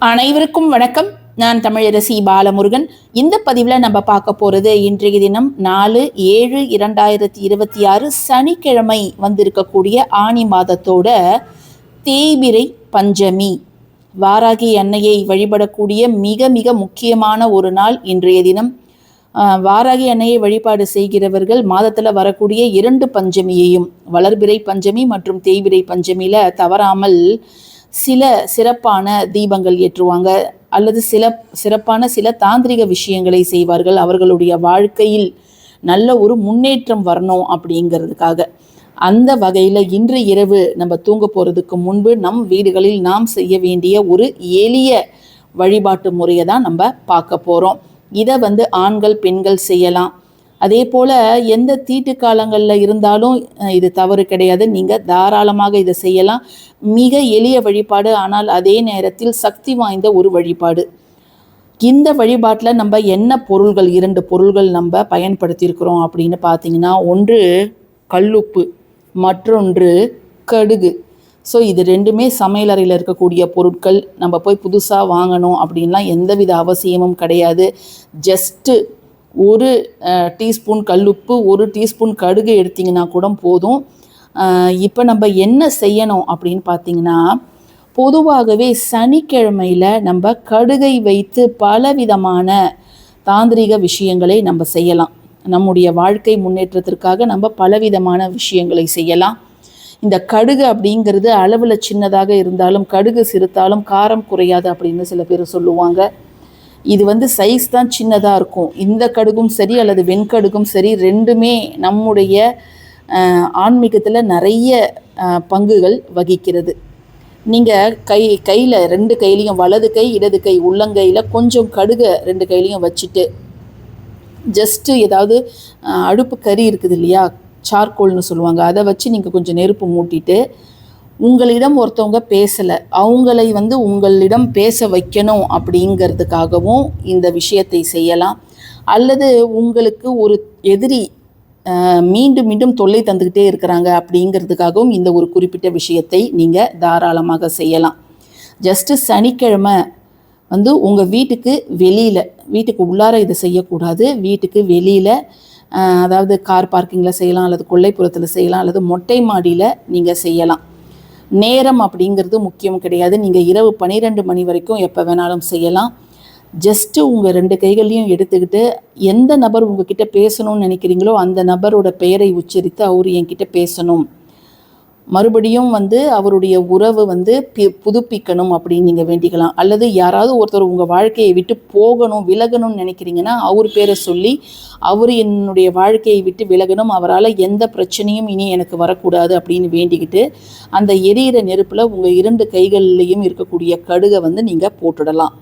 அனைவருக்கும் வணக்கம். நான் தமிழரசி பாலமுருகன். இந்த பதிவில் நம்ம பார்க்க போகிறது இன்றைய தினம் 4/7/2026 சனிக்கிழமை வந்திருக்கக்கூடிய ஆனி மாதத்தோட தேய்பிறை பஞ்சமி. வாராகி அன்னையை வழிபடக்கூடிய மிக மிக முக்கியமான ஒரு நாள் இன்றைய தினம். வாராகி அன்னையை வழிபாடு செய்கிறவர்கள் மாதத்தில் வரக்கூடிய 2 பஞ்சமியையும், வளர்பிறை பஞ்சமி மற்றும் தேய்பிறை பஞ்சமியில் தவறாமல் சில சிறப்பான தீபங்கள் ஏற்றுவாங்க, அல்லது சிறப்பான சில தாந்திரிக விஷயங்களை செய்வார்கள். அவர்களுடைய வாழ்க்கையில் நல்ல ஒரு முன்னேற்றம் வரணும் அப்படிங்கிறதுக்காக. அந்த வகையில் இன்று இரவு நம்ம தூங்க போகிறதுக்கு முன்பு நம் வீடுகளில் நாம் செய்ய வேண்டிய ஒரு எளிய வழிபாட்டு முறையை தான் நம்ம பார்க்க போகிறோம். இதை ஆண்கள் பெண்கள் செய்யலாம். அதே போல் எந்த தீட்டு காலங்களில் இருந்தாலும் இது தவறு கிடையாது. நீங்கள் தாராளமாக இதை செய்யலாம். மிக எளிய வழிபாடு, ஆனால் அதே நேரத்தில் சக்தி வாய்ந்த ஒரு வழிபாடு. இந்த வழிபாட்டில் நம்ம என்ன பொருள்கள், 2 பொருள்கள் நம்ம பயன்படுத்தியிருக்கிறோம் அப்படின்னு பார்த்தீங்கன்னா, ஒன்று கல்லுப்பு, மற்றொன்று கடுகு. ஸோ இது 2மே சமையலறையில் இருக்கக்கூடிய பொருட்கள். நம்ம போய் புதுசாக வாங்கணும் அப்படின்லாம் எந்தவித அவசியமும் கிடையாது. ஜஸ்ட்டு 1 டீஸ்பூன் கல்லுப்பு, 1 டீஸ்பூன் கடுகு எடுத்திங்கன்னா கூட போதும். இப்போ நம்ம என்ன செய்யணும் அப்படின்னு பார்த்தீங்கன்னா, பொதுவாகவே சனிக்கிழமையில் நம்ம கடுகை வைத்து பலவிதமான தாந்திரிக விஷயங்களை நம்ம செய்யலாம். நம்முடைய வாழ்க்கை முன்னேற்றத்திற்காக நம்ம பலவிதமான விஷயங்களை செய்யலாம். இந்த கடுகு அப்படிங்கிறது அளவில் சின்னதாக இருந்தாலும் கடுகு சிறுத்தாலும் காரம் குறையாது அப்படின்னு சில பேர் சொல்லுவாங்க. இது சைஸ் தான் சின்னதாக இருக்கும். இந்த கடுகும் சரி அல்லது வெண்கடுகும் சரி, 2மே நம்முடைய ஆன்மீகத்தில் நிறைய பங்குகள் வகிக்கிறது. நீங்கள் கையில் 2 கையிலையும், வலது கை இடது கை உள்ளங்கையில் கொஞ்சம் கடுகை 2 கையிலையும் வச்சுட்டு, ஜஸ்ட்டு ஏதாவது அடுப்பு கறி இருக்குது இல்லையா, சார்கோல்னு சொல்லுவாங்க, அதை வச்சு நீங்கள் கொஞ்சம் நெருப்பு மூட்டிட்டு, உங்களிடம் ஒருத்தவங்க பேசலை, அவங்களை உங்களிடம் பேச வைக்கணும் அப்படிங்கிறதுக்காகவும் இந்த விஷயத்தை செய்யலாம். அல்லது உங்களுக்கு ஒரு எதிரி மீண்டும் மீண்டும் தொல்லை தந்துக்கிட்டே இருக்கிறாங்க அப்படிங்கிறதுக்காகவும் இந்த ஒரு குறிப்பிட்ட விஷயத்தை நீங்கள் தாராளமாக செய்யலாம். ஜஸ்ட்டு சனிக்கிழமை உங்கள் வீட்டுக்கு வெளியில், வீட்டுக்கு உள்ளார இதை செய்யக்கூடாது. வீட்டுக்கு வெளியில், அதாவது கார் பார்க்கிங்கில் செய்யலாம், அல்லது கொல்லைப்புறத்தில் செய்யலாம், அல்லது மொட்டை மாடியில் நீங்கள் செய்யலாம். நேரம் அப்படிங்கிறது முக்கியம் கிடையாது. நீங்கள் இரவு 12 மணி வரைக்கும் எப்போ வேணாலும் செய்யலாம். ஜஸ்ட்டு உங்கள் 2 கைகளையும் எடுத்துக்கிட்டு, எந்த நபர் உங்ககிட்ட பேசணும்னு நினைக்கிறீங்களோ அந்த நபரோட பெயரை உச்சரித்து, அவர் என்கிட்ட பேசணும், மறுபடியும் அவருடைய உறவு புதுப்பிக்கணும் அப்படின்னு நீங்கள் வேண்டிக்கலாம். அல்லது யாராவது ஒருத்தர் உங்கள் வாழ்க்கையை விட்டு போகணும், விலகணும்னு நினைக்கிறீங்கன்னா அவர் பேரை சொல்லி, அவர் என்னுடைய வாழ்க்கையை விட்டு விலகணும், அவரால் எந்த பிரச்சனையும் இனி எனக்கு வரக்கூடாது அப்படின்னு வேண்டிக்கிட்டு, அந்த எரியிற நெருப்பில் உங்கள் 2 கைகள்லையும் இருக்கக்கூடிய கடுகை நீங்கள் போட்டுடலாம்.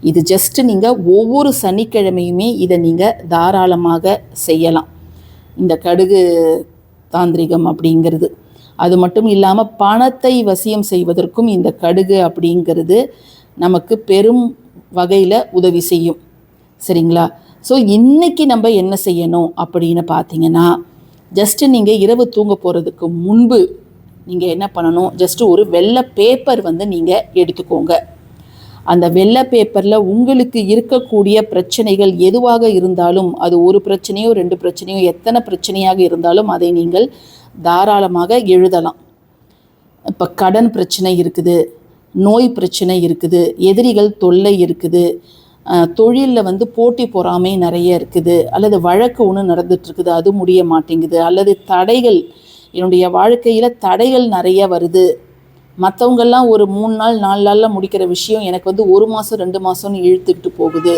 இது ஜஸ்ட்டு நீங்கள் ஒவ்வொரு சனிக்கிழமையுமே இதை நீங்கள் தாராளமாக செய்யலாம். இந்த கடுகு தாந்திரிகம் அப்படிங்கிறது அது மட்டும் இல்லாமல் பணத்தை வசியம் செய்வதற்கும் இந்த கடுகு அப்படிங்கிறது நமக்கு பெரும் வகையில் உதவி செய்யும். சரிங்களா? ஸோ இன்றைக்கி நம்ம என்ன செய்யணும் அப்படின்னு பார்த்தீங்கன்னா, ஜஸ்ட்டு நீங்கள் இரவு தூங்க போகிறதுக்கு முன்பு நீங்கள் என்ன பண்ணணும், ஜஸ்ட்டு ஒரு வெள்ளை பேப்பர் நீங்கள் எடுத்துக்கோங்க. அந்த வெள்ளை பேப்பரில் உங்களுக்கு இருக்கக்கூடிய பிரச்சனைகள் எதுவாக இருந்தாலும், அது ஒரு பிரச்சனையோ 2 பிரச்சனையோ எத்தனை பிரச்சனையாக இருந்தாலும் அதை நீங்கள் தாராளமாக எழுதலாம். இப்போ கடன் பிரச்சனை இருக்குது, நோய் பிரச்சனை இருக்குது, எதிரிகள் தொல்லை இருக்குது, தொழிலில் போட்டி பொறாமை நிறைய இருக்குது, அல்லது வழக்கு ஒன்று நடந்துட்டுருக்குது அது முடிய மாட்டேங்குது, அல்லது தடைகள், என்னுடைய வாழ்க்கையில் தடைகள் நிறைய வருது, மற்றவங்கெல்லாம் ஒரு 3 நாள் 4 நாளில் முடிக்கிற விஷயம் எனக்கு 1 மாதம் 2 மாதம்னு இழுத்துக்கிட்டு போகுது,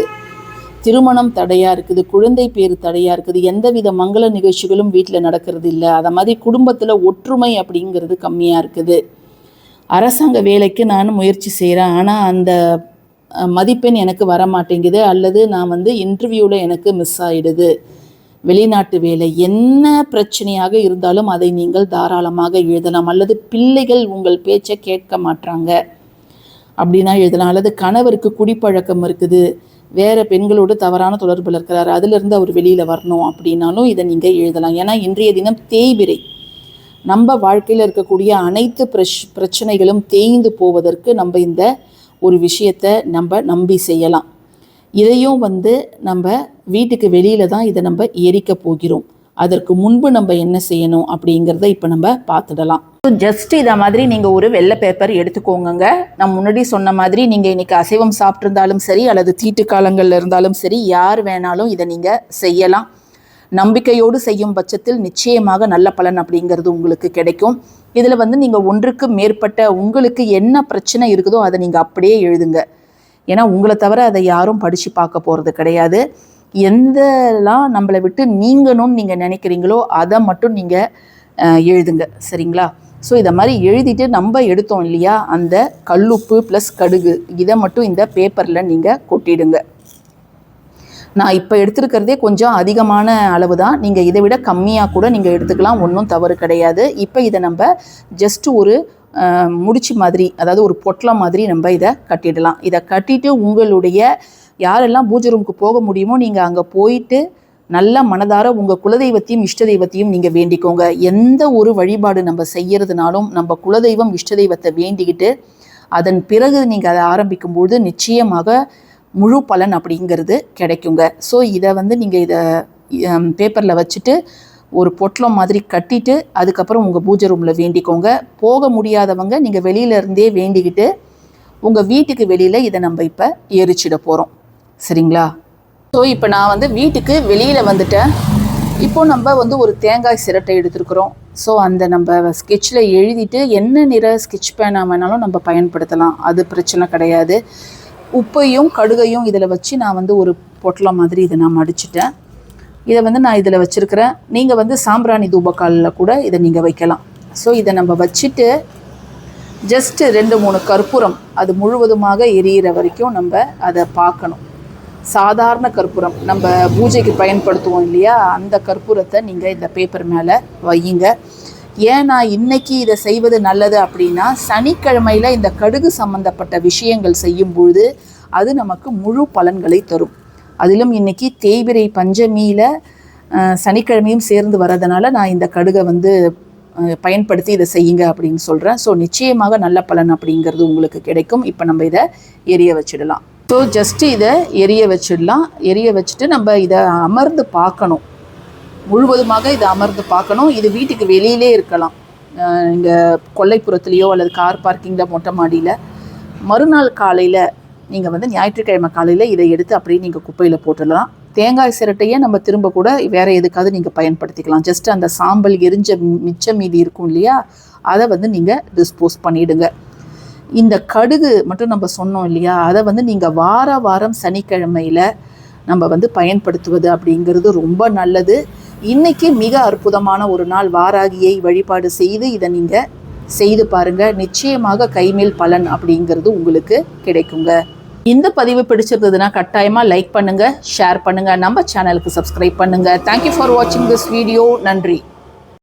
திருமணம் தடையாக இருக்குது, குழந்தை பேர் தடையாக இருக்குது, எந்தவித மங்கள நிகழ்ச்சிகளும் வீட்டில் நடக்கிறது இல்லை, அதை மாதிரி குடும்பத்தில் ஒற்றுமை அப்படிங்கிறது கம்மியாக இருக்குது, அரசாங்க வேலைக்கு நான் முயற்சி செய்கிறேன் ஆனால் அந்த மதிப்பெண் எனக்கு வர மாட்டேங்குது, அல்லது நான் இன்டர்வியூவில் எனக்கு மிஸ் ஆகிடுது, வெளிநாட்டு வேலை, என்ன பிரச்சனையாக இருந்தாலும் அதை நீங்கள் தாராளமாக எழுதலாம். அல்லது பிள்ளைகள் உங்கள் பேச்சை கேட்க மாட்டாங்க அப்படின்னா எழுதலாம். அல்லது கணவருக்கு குடிப்பழக்கம் இருக்குது, வேறு பெண்களோடு தவறான தொடர்பில் இருக்கிறார், அதிலிருந்து அவர் வெளியில் வரணும் அப்படின்னாலும் இதை நீங்கள் எழுதலாம். ஏன்னா இன்றைய தினம் தேய்பிறை, நம்ம வாழ்க்கையில் இருக்கக்கூடிய அனைத்து பிரச்சனைகளும் தேய்ந்து போவதற்கு நம்ம இந்த ஒரு விஷயத்தை நம்ம நம்பி செய்யலாம். இதையும் நம்ம வீட்டுக்கு வெளியில் தான் இதை நம்ம எரிக்க போகிறோம். அதற்கு முன்பு நம்ம என்ன செய்யணும் அப்படிங்கிறத இப்போ நம்ம பார்த்துடலாம். ஜஸ்ட் இதை மாதிரி நீங்கள் ஒரு வெள்ளை பேப்பர் எடுத்துக்கோங்க. நான் முன்னாடி சொன்ன மாதிரி நீங்கள் இன்றைக்கி அசைவம் சாப்பிட்ருந்தாலும் சரி அல்லது தீட்டு காலங்களில் இருந்தாலும் சரி, யார் வேணாலும் இதை நீங்கள் செய்யலாம். நம்பிக்கையோடு செய்யும் பட்சத்தில் நிச்சயமாக நல்ல பலன் அப்படிங்கிறது உங்களுக்கு கிடைக்கும். இதில் நீங்கள் ஒன்றுக்கு மேற்பட்ட உங்களுக்கு என்ன பிரச்சனை இருக்குதோ அதை நீங்கள் அப்படியே எழுதுங்க. ஏன்னா உங்களை தவிர அதை யாரும் படித்து பார்க்க போகிறது கிடையாது. எந்தெல்லாம் நம்மளை விட்டு நீங்கணும்னு நீங்கள் நினைக்கிறீங்களோ அதை மட்டும் நீங்கள் எழுதுங்க. சரிங்களா? ஸோ இதை மாதிரி எழுதிட்டு நம்ம எடுத்தோம் இல்லையா, அந்த கல்லுப்பு ப்ளஸ் கடுகு இதை மட்டும் இந்த பேப்பரில் நீங்கள் கொட்டிடுங்க. நான் இப்போ எடுத்துருக்கிறதே கொஞ்சம் அதிகமான அளவு தான். நீங்கள் இதை விட கம்மியாக கூட நீங்கள் எடுத்துக்கலாம், ஒன்றும் தவறு கிடையாது. இப்போ இதை நம்ம ஜஸ்ட்டு ஒரு முடிச்சு மாதிரி, அதாவது ஒரு பொட்டலம் மாதிரி நம்ம இதை கட்டிடலாம். இதை கட்டிட்டு உங்களுடைய யாரெல்லாம் பூஜை ரூமுக்கு போக முடியுமோ நீங்கள் அங்கே போயிட்டு நல்ல மனதார உங்கள் குலதெய்வத்தையும் இஷ்ட தெய்வத்தையும் நீங்கள் வேண்டிக்கோங்க. எந்த ஒரு வழிபாடு நம்ம செய்யறதுனாலும் நம்ம குலதெய்வம் இஷ்ட தெய்வத்தை வேண்டிக்கிட்டு அதன் பிறகு நீங்கள் அதை ஆரம்பிக்கும்போது நிச்சயமாக முழு பலன் அப்படிங்கிறது கிடைக்குங்க. ஸோ இதை நீங்கள் இதை பேப்பரில் வச்சுட்டு ஒரு பொட்டலம் மாதிரி கட்டிட்டு அதுக்கப்புறம் உங்கள் பூஜை ரூமில் வேண்டிக்கோங்க. போக முடியாதவங்க நீங்கள் வெளியிலேருந்தே வேண்டிக்கிட்டு உங்கள் வீட்டுக்கு வெளியில் இதை நம்ம இப்போ எரிச்சிட போகிறோம். சரிங்களா? ஸோ இப்போ நான் வீட்டுக்கு வெளியில் வந்துட்டேன். இப்போது நம்ம ஒரு தேங்காய் சிரட்டை எடுத்துருக்குறோம். ஸோ அந்த நம்ம ஸ்கெட்சில் எழுதிட்டு என்ன நிற ஸ்கெட்ச் பேனா வேணாலும் நம்ம பயன்படுத்தலாம், அது பிரச்சனை கிடையாது. உப்பையும் கடுகையும் இதில் வச்சு நான் ஒரு பொட்டலம் மாதிரி இதை நான் மடிச்சிட்டேன். இதை நான் இதில் வச்சுருக்கிறேன். நீங்கள் சாம்பிராணி தூபக்காலில் கூட இதை நீங்கள் வைக்கலாம். ஸோ இதை நம்ம வச்சுட்டு ஜஸ்ட்டு 2-3 கற்பூரம் அது முழுவதுமாக எரியிற வரைக்கும் நம்ம அதை பார்க்கணும். சாதாரண கற்பூரம் நம்ம பூஜைக்கு பயன்படுத்துவோம் இல்லையா, அந்த கற்பூரத்தை நீங்கள் இந்த பேப்பர் மேலே வையுங்க. ஏன் நான் இன்றைக்கி இதை செய்வது நல்லது அப்படின்னா, சனிக்கிழமையில் இந்த கடுகு சம்மந்தப்பட்ட விஷயங்கள் செய்யும் பொழுது அது நமக்கு முழு பலன்களை தரும். அதிலும் இன்றைக்கி தேய்பிறை பஞ்சமியில் சனிக்கிழமையும் சேர்ந்து வரதுனால நான் இந்த கடுகை பயன்படுத்தி இதை செய்யுங்க அப்படின்னு சொல்கிறேன். ஸோ நிச்சயமாக நல்ல பலன் அப்படிங்கிறது உங்களுக்கு கிடைக்கும். இப்போ நம்ம இதை எரிய வச்சிடலாம். ஸோ ஜஸ்ட்டு இதை எரிய வச்சிடலாம். எரிய வச்சுட்டு நம்ம இதை அமர்ந்து பார்க்கணும். முழுவதுமாக இதை அமர்ந்து பார்க்கணும். இது வீட்டுக்கு வெளியிலே இருக்கலாம், இங்கே கொல்லைப்புறத்துலேயோ அல்லது கார் பார்க்கிங்கில் மொட்டை மாடியில். மறுநாள் காலையில் நீங்கள் ஞாயிற்றுக்கிழமை காலையில் இதை எடுத்து அப்படியே நீங்கள் குப்பையில் போட்டுடலாம். தேங்காய் சிரட்டையை நம்ம திரும்ப கூட வேறு எதுக்காவது நீங்கள் பயன்படுத்திக்கலாம். ஜஸ்ட் அந்த சாம்பல் எரிஞ்ச மிச்சம் மீதி இருக்கும் இல்லையா, அதை நீங்கள் டிஸ்போஸ் பண்ணிவிடுங்க. இந்த கடுகு மட்டும் நம்ம சொன்னோம் இல்லையா, அதை நீங்கள் வாரம் சனிக்கிழமையில் நம்ம பயன்படுத்துவது அப்படிங்கிறது ரொம்ப நல்லது. இன்றைக்கி மிக அற்புதமான ஒரு நாள். வாராகியை வழிபாடு செய்து இதை நீங்கள் செய்து பாருங்கள். நிச்சயமாக கைமேல் பலன் அப்படிங்கிறது உங்களுக்கு கிடைக்குங்க. இந்த பதிவு பிடிச்சிருந்ததுன்னா கட்டாயமாக லைக் பண்ணுங்கள், ஷேர் பண்ணுங்கள், நம்ம சேனலுக்கு சப்ஸ்கிரைப் பண்ணுங்கள். தேங்க்யூ ஃபார் வாட்சிங் திஸ் வீடியோ. நன்றி.